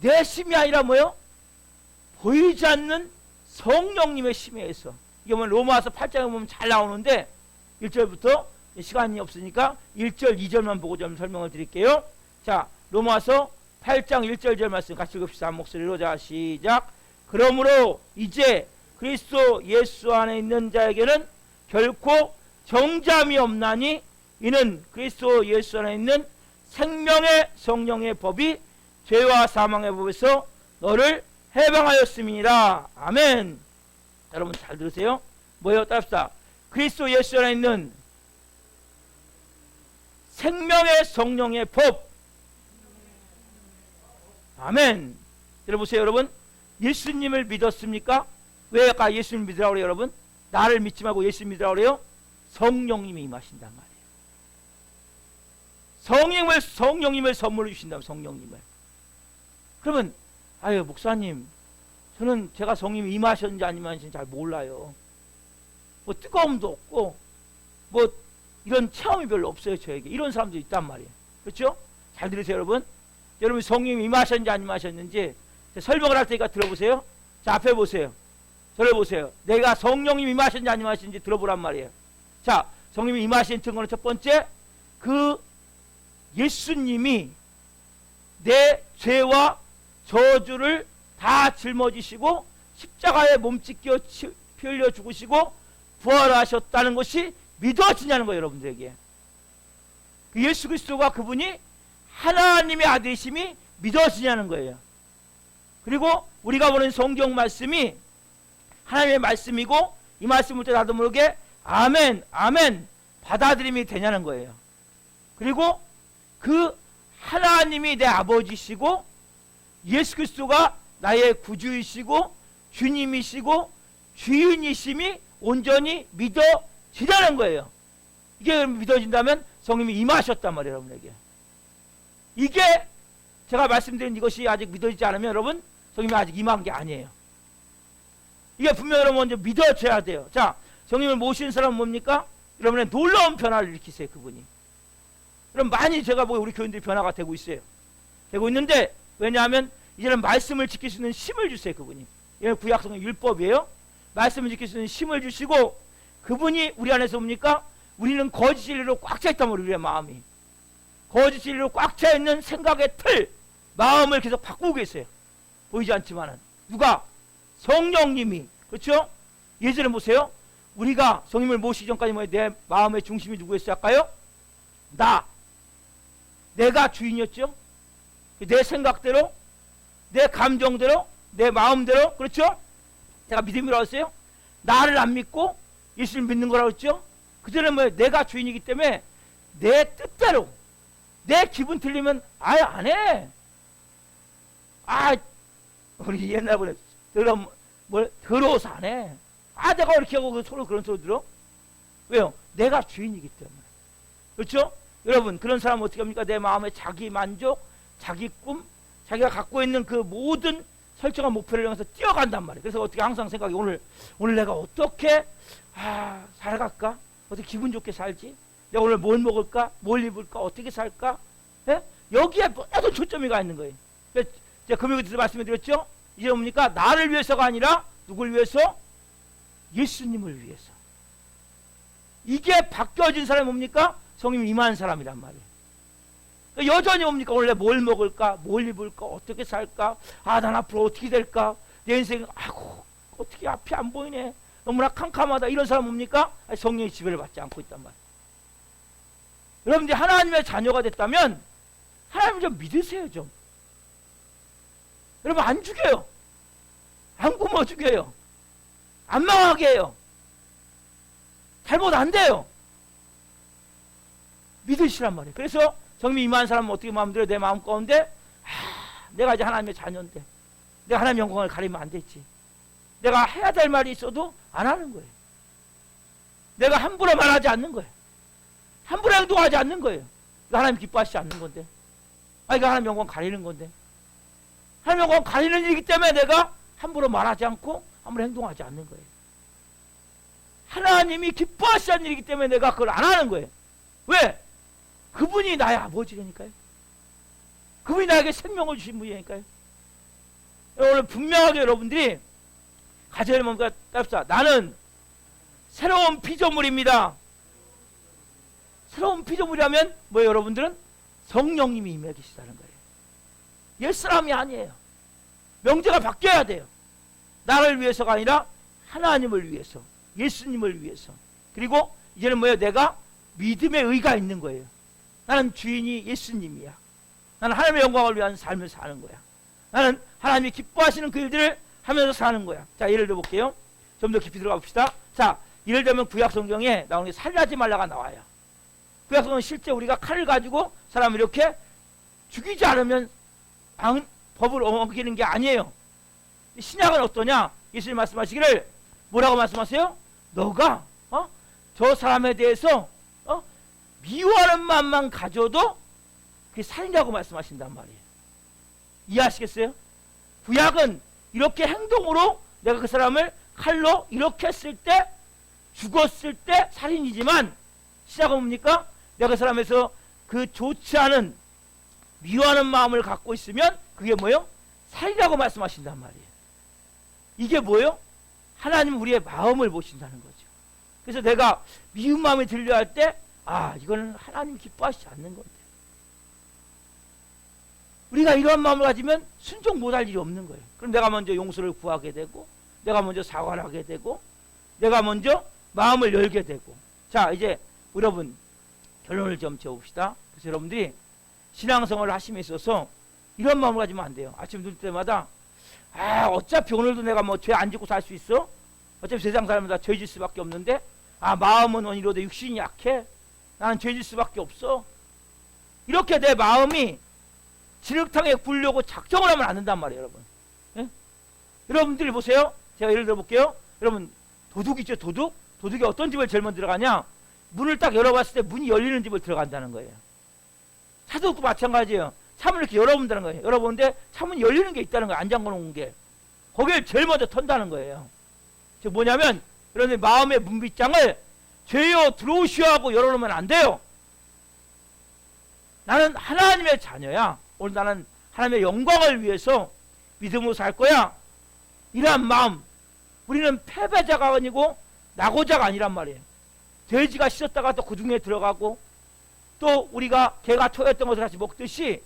내 힘이 아니라 뭐요? 보이지 않는 성령님의 힘에 의해서. 이게 뭐 로마서 8장에 보면 잘 나오는데 1절부터 시간이 없으니까 1절, 2절만 보고 좀 설명을 드릴게요. 자, 로마서 8장 1절 말씀 같이 읽읍시다. 한 목소리로. 자, 시작. 그러므로 이제 그리스도 예수 안에 있는 자에게는 결코 정잠이 없나니 이는 그리스도 예수 안에 있는 생명의 성령의 법이 죄와 사망의 법에서 너를 해방하였음이니라. 아멘. 여러분 잘 들으세요. 뭐예요? 따라합시다. 그리스도 예수 안에 있는 생명의 성령의 법. 아멘. 들어보세요 여러분. 예수님을 믿었습니까? 왜 아까 예수님 믿으라고 그래요 여러분? 나를 믿지 말고 예수 믿으라고 그래요? 성령님이 임하신단 말이에요. 성령님을 선물로 주신다면 성령님을. 그러면 아유 목사님 저는 제가 성령님이 임하셨는지 안 임하셨는지 잘 몰라요. 뭐 뜨거움도 없고 뭐 이런 체험이 별로 없어요 저에게. 이런 사람도 있단 말이에요. 그렇죠? 잘 들으세요 여러분. 여러분 성령님이 임하셨는지 안 임하셨는지 설명을 할 테니까 들어보세요. 자 앞에 보세요. 저를 보세요. 내가 성령님이 임하셨는지 안 임하셨는지 들어보란 말이에요. 자 성령님이 임하신 증거는 첫 번째 그 예수님이 내 죄와 저주를 다 짊어지시고 십자가에 몸짓겨 피 흘려 죽으시고 부활하셨다는 것이 믿어지냐는 거예요 여러분들에게. 그 예수 그리스도가 그분이 하나님의 아들이심이 믿어지냐는 거예요. 그리고 우리가 보는 성경 말씀이 하나님의 말씀이고 이 말씀을 때 나도 모르게 아멘 아멘 받아들임이 되냐는 거예요. 그리고 그 하나님이 내 아버지시고 예수 그리스도가 나의 구주이시고 주님이시고 주인이심이 온전히 믿어지라는 거예요. 이게 믿어진다면 성령님이 임하셨단 말이에요 여러분에게. 이게 제가 말씀드린 이것이 아직 믿어지지 않으면 여러분 성령님이 아직 임한 게 아니에요. 이게 분명히 여러분 먼저 믿어져야 돼요. 자 성령님을 모시는 사람은 뭡니까? 여러분의 놀라운 변화를 일으키세요 그분이. 그럼 많이 제가 보기에 우리 교인들이 변화가 되고 있어요. 되고 있는데 왜냐하면 이제는 말씀을 지킬 수 있는 힘을 주세요 그분이. 이건 구약성경 율법이에요. 말씀을 지킬 수 있는 힘을 주시고 그분이 우리 안에서 뭡니까? 우리는 거짓 진리로 꽉 차 있단 말이에요. 우리의 마음이 거짓 진리로 꽉 차 있는 생각의 틀 마음을 계속 바꾸고 계세요. 보이지 않지만은 누가? 성령님이. 그렇죠? 예전에 보세요. 우리가 성령님을 모시기 전까지 뭐예요? 내 마음의 중심이 누구였어요? 할까요? 내가 주인이었죠. 내 생각대로 내 감정대로 내 마음대로. 그렇죠? 제가 믿음이라고 했어요. 나를 안 믿고 예수를 믿는 거라고 했죠. 그전에 뭐예요? 내가 주인이기 때문에 내 뜻대로 내 기분 틀리면 아예 안 해. 우리 옛날에 더러워서 안 해. 내가 이렇게 하고 서로 그런 소리 들어? 왜요? 내가 주인이기 때문에. 그렇죠? 여러분 그런 사람은 어떻게 합니까? 내 마음에 자기 만족, 자기 꿈, 자기가 갖고 있는 그 모든 설정한 목표를 향해서 뛰어간단 말이에요. 그래서 어떻게 항상 생각이 오늘 내가 어떻게 살아갈까? 어떻게 기분 좋게 살지? 내가 오늘 뭘 먹을까? 뭘 입을까? 어떻게 살까? 예? 여기에 모든 초점이 가 있는 거예요. 제가 금요일에 말씀드렸죠? 이제 뭡니까? 나를 위해서가 아니라 누굴 위해서? 예수님을 위해서. 이게 바뀌어진 사람이 뭡니까? 성령이 임한 사람이란 말이에요. 여전히 뭡니까? 오늘 내가 뭘 먹을까? 뭘 입을까? 어떻게 살까? 난 앞으로 어떻게 될까? 내 인생 어떻게 앞이 안 보이네. 너무나 캄캄하다. 이런 사람 뭡니까? 성령의 지배를 받지 않고 있단 말이에요. 여러분들이 하나님의 자녀가 됐다면 하나님 좀 믿으세요 좀. 여러분 안 죽여요. 안 굶어 죽여요. 안 망하게 해요. 잘못 안 돼요. 믿으시란 말이에요. 그래서 정말 임한 사람은 어떻게 마음대로 내 마음 가운데 내가 이제 하나님의 자녀인데 내가 하나님의 영광을 가리면 안 됐지. 내가 해야 될 말이 있어도 안 하는 거예요. 내가 함부로 말하지 않는 거예요. 함부로 행동하지 않는 거예요. 이거 하나님 기뻐하시지 않는 건데. 이거 하나님 영광 가리는 건데. 하나님 영광 가리는 일이기 때문에 내가 함부로 말하지 않고 함부로 행동하지 않는 거예요. 하나님이 기뻐하시지 않는 일이기 때문에 내가 그걸 안 하는 거예요. 왜? 그분이 나의 아버지라니까요. 그분이 나에게 생명을 주신 분이니까요. 오늘 분명하게 여러분들이 가져야 할 뭔가 따릅시다. 나는 새로운 피조물입니다. 새로운 피조물이라면 뭐예요? 여러분들은 성령님이 임해 계시다는 거예요. 옛사람이 아니에요. 명제가 바뀌어야 돼요. 나를 위해서가 아니라 하나님을 위해서, 예수님을 위해서. 그리고 이제는 뭐예요? 내가 믿음의 의가 있는 거예요. 나는 주인이 예수님이야. 나는 하나님의 영광을 위한 삶을 사는 거야. 나는 하나님이 기뻐하시는 그 일들을 하면서 사는 거야. 자, 예를 들어 볼게요. 좀 더 깊이 들어가 봅시다. 자, 예를 들면 구약 성경에 나오는 게 살인하지 말라가 나와요. 구약 성경은 실제 우리가 칼을 가지고 사람을 이렇게 죽이지 않으면 법을 어기는 게 아니에요. 신약은 어떠냐? 예수님 말씀하시기를 뭐라고 말씀하세요? 너가 저 사람에 대해서 미워하는 마음만 가져도 그게 살인이라고 말씀하신단 말이에요. 이해하시겠어요? 구약은 이렇게 행동으로 내가 그 사람을 칼로 이렇게 했을 때 죽었을 때 살인이지만 신약은 뭡니까? 내가 그 사람에서 그 좋지 않은 미워하는 마음을 갖고 있으면 그게 뭐예요? 살인이라고 말씀하신단 말이에요. 이게 뭐예요? 하나님은 우리의 마음을 보신다는 거죠. 그래서 내가 미운 마음이 들려 할 때 이거는 하나님이 기뻐하시지 않는 건데. 우리가 이러한 마음을 가지면 순종 못할 일이 없는 거예요. 그럼 내가 먼저 용서를 구하게 되고 내가 먼저 사과를 하게 되고 내가 먼저 마음을 열게 되고. 자, 이제 여러분 결론을 좀 지어봅시다. 그래서 여러분들이 신앙생활을 하심에 있어서 이런 마음을 가지면 안 돼요. 아침 눈 때마다 어차피 오늘도 내가 뭐 죄 안 짓고 살 수 있어? 어차피 세상 사람은 다 죄 질 수밖에 없는데 마음은 원이로되 육신이 약해. 나는 죄 질 수밖에 없어. 이렇게 내 마음이 진흙탕에 굴려고 작정을 하면 안 된단 말이에요, 여러분. 예? 여러분들이 보세요. 제가 예를 들어 볼게요. 여러분 도둑 있죠, 도둑? 도둑이 어떤 집을 제일 먼저 들어가냐? 문을 딱 열어봤을 때 문이 열리는 집을 들어간다는 거예요. 차도둑도 마찬가지예요. 차문을 이렇게 열어본다는 거예요. 열어보는데 차문이 열리는 게 있다는 거예요. 안 잠궈놓은 게. 거기를 제일 먼저 턴다는 거예요. 즉 뭐냐면 여러분의 마음의 문빗장을 죄여 들어오시오 하고 열어놓으면 안 돼요. 나는 하나님의 자녀야. 오늘 나는 하나님의 영광을 위해서 믿음으로 살 거야. 이러한 마음. 우리는 패배자가 아니고 낙오자가 아니란 말이에요. 돼지가 씻었다가 또 그 중에 들어가고 또 우리가 개가 토했던 것을 같이 먹듯이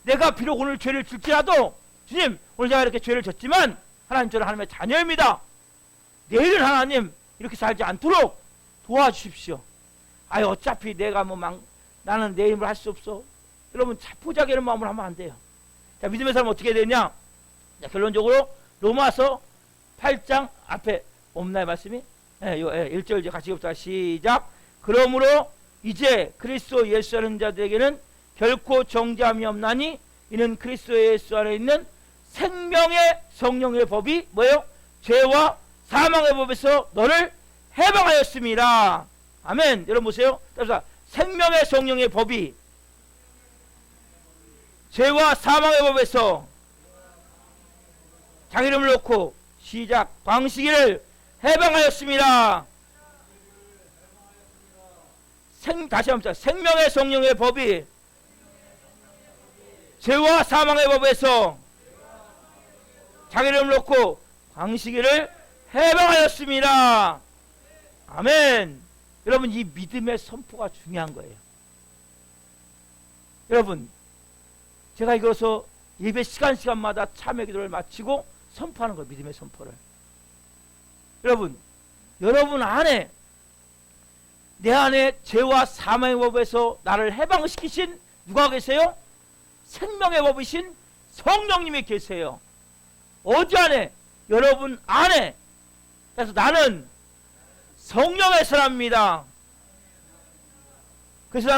내가 비록 오늘 죄를 질지라도 주님 오늘 제가 이렇게 죄를 졌지만 하나님 저는 하나님의 자녀입니다. 내일은 하나님 이렇게 살지 않도록 도와주십시오. 어차피 내가 나는 내 힘을 할 수 없어. 여러분 자포자기 이런 마음을 하면 안 돼요. 자, 믿음의 사람은 어떻게 되냐? 자, 결론적으로 로마서 8장 앞에 없나요 말씀이? 1절 이제 같이 읽읍시다. 시작. 그러므로 이제 그리스도 예수 하는 자들에게는 결코 정죄함이 없나니 이는 그리스도 예수 안에 있는 생명의 성령의 법이 뭐예요? 죄와 사망의 법에서 너를 해방하였습니다. 아멘. 여러분 보세요. 따라서 생명의 성령의 법이 죄와 사망의 법에서 자기 이름을 놓고 시작. 광시기를 해방하였습니다. 다시 한번 생명의 성령의 법이 죄와 사망의 법에서 자기 이름을 놓고 광시기를 해방하였습니다. 아멘. 여러분 이 믿음의 선포가 중요한 거예요. 여러분 제가 이것서 예배 시간마다 참회 기도를 마치고 선포하는 거예요. 믿음의 선포를. 여러분 안에 내 안에 죄와 사망의 법에서 나를 해방시키신 누가 계세요? 생명의 법이신 성령님이 계세요. 어디 안에? 여러분 안에. 그래서 나는 성령의 사람입니다. 그래서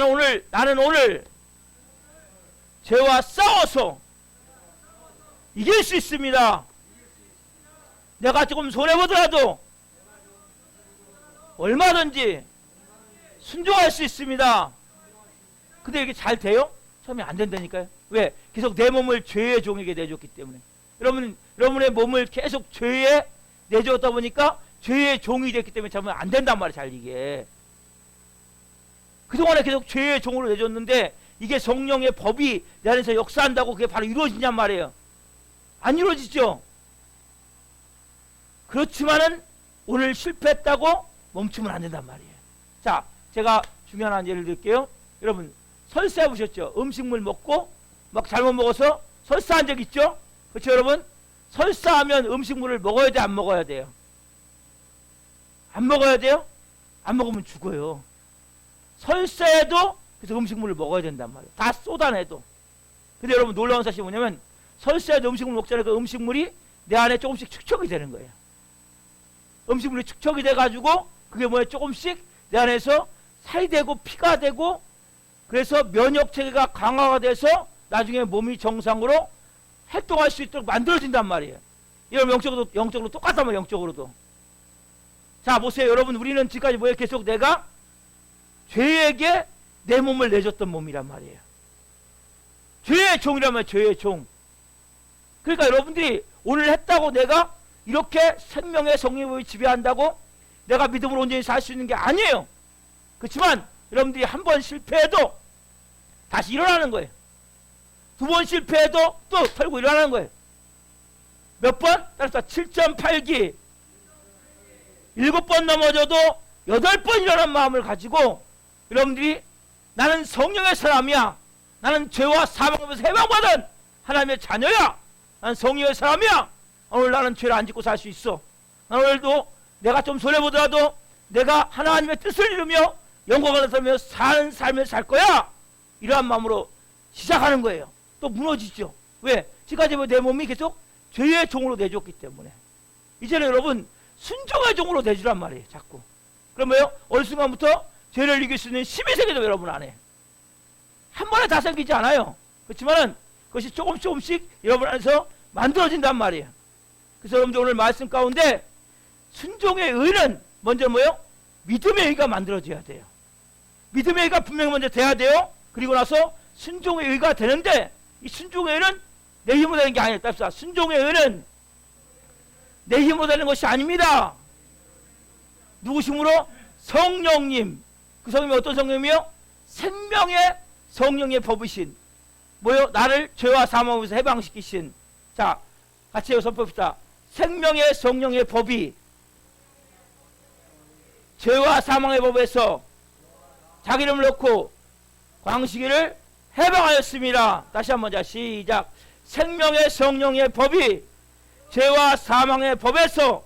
나는 오늘 죄와 싸워서 이길 수 있습니다. 내가 조금 손해보더라도 얼마든지 순종할 수 있습니다. 근데 이게 잘 돼요? 처음에 안 된다니까요. 왜? 계속 내 몸을 죄의 종에게 내줬기 때문에. 여러분의 몸을 계속 죄에 내줬다 보니까 죄의 종이 됐기 때문에 처음에 안 된단 말이에요. 잘 이게. 그동안에 계속 죄의 종으로 내줬는데 이게 성령의 법이 내 안에서 역사한다고 그게 바로 이루어지냔 말이에요. 안 이루어지죠? 그렇지만은 오늘 실패했다고 멈추면 안 된단 말이에요. 자, 제가 중요한 한 예를 들게요. 여러분 설사해 보셨죠? 음식물 먹고 막 잘못 먹어서 설사한 적 있죠? 그렇죠 여러분? 설사하면 음식물을 먹어야 돼, 안 먹어야 돼요? 안 먹어야 돼요? 안 먹으면 죽어요. 설사해도 그래서 음식물을 먹어야 된단 말이에요. 다 쏟아내도. 근데 여러분 놀라운 사실이 뭐냐면 설사해도 음식물 먹잖아요. 그 음식물이 내 안에 조금씩 축적이 되는 거예요. 음식물이 축적이 돼가지고 그게 뭐예요? 조금씩 내 안에서 살이 되고 피가 되고 그래서 면역체계가 강화가 돼서 나중에 몸이 정상으로 활동할 수 있도록 만들어진단 말이에요. 이런 영적으로 똑같단 말이에요. 영적으로도. 자 보세요 여러분, 우리는 지금까지 뭐예요? 계속 내가 죄에게 내 몸을 내줬던 몸이란 말이에요. 죄의 종이란 말이에요. 죄의 종. 그러니까 여러분들이 오늘 했다고 내가 이렇게 생명의 성령이 지배한다고 내가 믿음으로 온전히 살 수 있는 게 아니에요. 그렇지만 여러분들이 한 번 실패해도 다시 일어나는 거예요. 두 번 실패해도 또 털고 일어나는 거예요. 몇 번? 따라서 7.8기 7번 넘어져도 8번 일어난 마음을 가지고 여러분들이 나는 성령의 사람이야, 나는 죄와 사망에서 해방받은 하나님의 자녀야, 나는 성령의 사람이야, 오늘 나는 죄를 안 짓고 살 수 있어, 오늘도 내가 좀 손해보더라도 내가 하나님의 뜻을 이루며 영광을 나타내며 사는 삶을 살 거야, 이러한 마음으로 시작하는 거예요. 또 무너지죠. 왜? 지금까지 내 몸이 계속 죄의 종으로 내줬기 때문에. 이제는 여러분 순종의 종으로 내주란 말이에요. 자꾸. 그러면요 어느 순간부터 죄를 이길 수 있는 힘이 생겨도 여러분 안에 한 번에 다 생기지 않아요. 그렇지만은 그것이 조금씩 여러분 안에서 만들어진단 말이에요. 그래서 여러분들 오늘 말씀 가운데 순종의 의는 먼저 뭐예요? 믿음의 의가 만들어져야 돼요. 믿음의 의가 분명히 먼저 돼야 돼요. 그리고 나서 순종의 의가 되는데 이 순종의 의는 내 힘으로 되는 게 아니에요. 답사. 순종의 의는 내 힘으로 되는 것이 아닙니다. 누구시 힘으로? 성령님. 그 성령이 어떤 성령이요? 생명의 성령의 법이신 뭐요? 나를 죄와 사망에서 해방시키신. 자 같이 선포합시다. 생명의 성령의 법이 죄와 사망의 법에서 자기 이름을 넣고 광시기를 해방하였습니다. 다시 한번 자 시작. 생명의 성령의 법이 죄와 사망의 법에서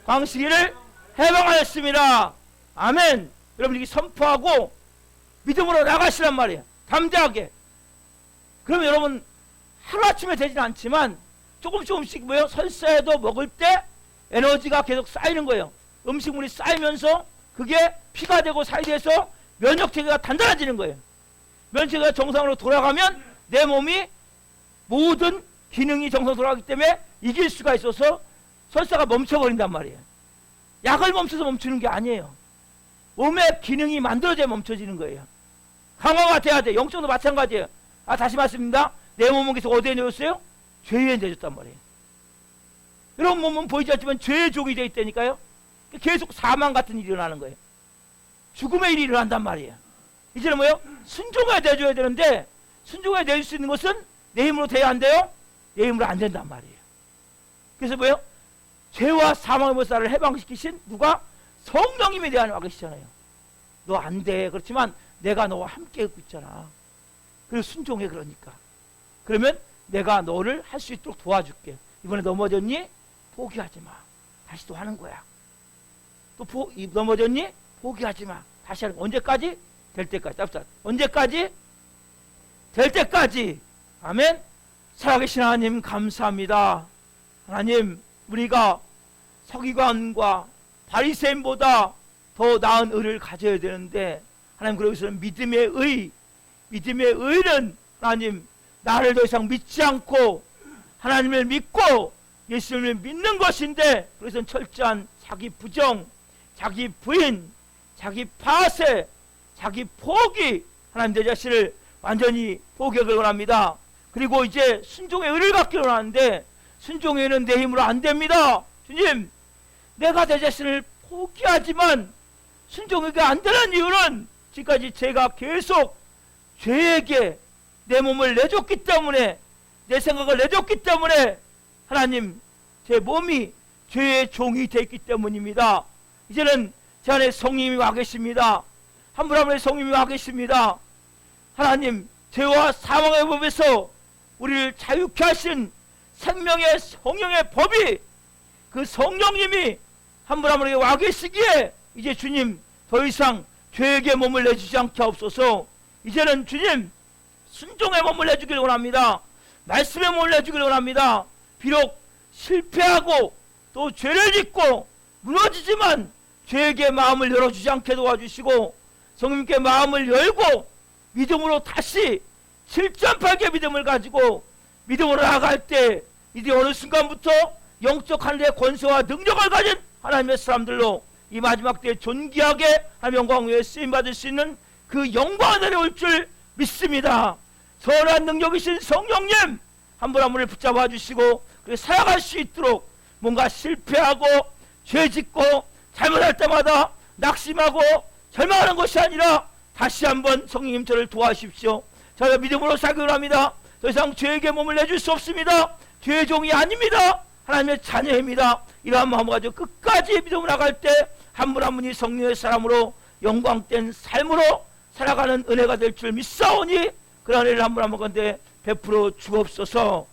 광시기를 해방하였습니다. 아멘. 여러분들이 선포하고 믿음으로 나가시란 말이에요. 담대하게. 그러면 여러분 하루아침에 되지는 않지만 조금씩 뭐예요? 설사해도 먹을 때 에너지가 계속 쌓이는 거예요. 음식물이 쌓이면서 그게 피가 되고 살이 돼서 면역체계가 단단해지는 거예요. 면역체계가 정상으로 돌아가면 내 몸이 모든 기능이 정상으로 돌아가기 때문에 이길 수가 있어서 설사가 멈춰버린단 말이에요. 약을 멈춰서 멈추는 게 아니에요. 몸의 기능이 만들어져야 멈춰지는 거예요. 강화가 돼야 돼. 영적도 마찬가지예요. 다시 말씀입니다. 내 몸은 계속 어디에 내줬어요? 죄에 내줬단 말이에요. 여러분 몸은 보이지 않지만 죄의 종이 되어 있다니까요. 계속 사망 같은 일이 일어나는 거예요. 죽음의 일이 일어난단 말이에요. 이제는 뭐예요? 순종에 내줘야 되는데 순종에 내줄 수 있는 것은 내 힘으로 돼야 안 돼요? 내 힘으로 안 된단 말이에요. 그래서 뭐예요? 죄와 사망의 법사를 해방시키신 누가? 성령님이 내 안에 와 계시잖아요. 너 안 돼. 그렇지만 내가 너와 함께 있고 있잖아. 그래서 순종해. 그러니까 그러면 내가 너를 할 수 있도록 도와줄게. 이번에 넘어졌니? 포기하지 마. 다시 또 하는 거야. 또 넘어졌니? 포기하지 마. 다시 하는 거야. 언제까지? 될 때까지. 답사. 언제까지? 될 때까지. 아멘. 살아계신 하나님 감사합니다. 하나님 우리가 서기관과 바리새인보다 더 나은 의를 가져야 되는데 하나님 그러기서는 믿음의 의는 하나님 나를 더 이상 믿지 않고 하나님을 믿고 예수님을 믿는 것인데 그래서 철저한 자기 부정, 자기 부인, 자기 파쇄, 자기 포기 하나님 내 자신을 완전히 포기하기를 원합니다. 그리고 이제 순종의 의를 갖기를 원하는데 순종의 의는 내 힘으로 안 됩니다. 주님 내가 내 자신을 포기하지만 순종의가 안 되는 이유는 지금까지 제가 계속 죄에게 내 몸을 내줬기 때문에 내 생각을 내줬기 때문에 하나님 제 몸이 죄의 종이 되었기 때문입니다. 이제는 제 안에 성령님이 와 계십니다. 한 분 한 분의 성령님이 와 계십니다. 하나님 죄와 사망의 법에서 우리를 자유케 하신 생명의 성령의 법이 그 성령님이 한 분 한 분에게 와 계시기에 이제 주님 더 이상 죄에게 몸을 내주지 않게 하옵소서. 이제는 주님 순종의 몸을 내주기를 원합니다. 말씀의 몸을 내주기를 원합니다. 비록 실패하고 또 죄를 짓고 무너지지만 죄에게 마음을 열어주지 않게 도와주시고 성령님께 마음을 열고 믿음으로 다시 7.8개 믿음을 가지고 믿음으로 나아갈 때 이제 어느 순간부터 영적 하늘의 권세와 능력을 가진 하나님의 사람들로 이 마지막 때에 존귀하게 하나님 영광 위에 쓰임받을 수 있는 그 영광이 내려올 줄 믿습니다. 선한 능력이신 성령님 한 분 한 분을 붙잡아 주시고 살아갈 수 있도록 뭔가 실패하고 죄짓고 잘못할 때마다 낙심하고 절망하는 것이 아니라 다시 한번 성령님 저를 도와주십시오. 저희가 믿음으로 살기를 합니다. 더 이상 죄에게 몸을 내줄 수 없습니다. 죄의 종이 아닙니다. 하나님의 자녀입니다. 이러한 마음을 가지고 끝까지 믿음으로 나갈 때 한 분 한 분이 성령의 사람으로 영광된 삶으로 살아가는 은혜가 될 줄 믿사오니 그런 은혜를 한 분 한 분 가운데 베풀어 주옵소서.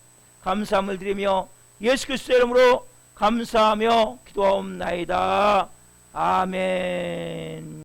감사함을 드리며 예수 그리스도의 이름으로 감사하며 기도하옵나이다. 아멘.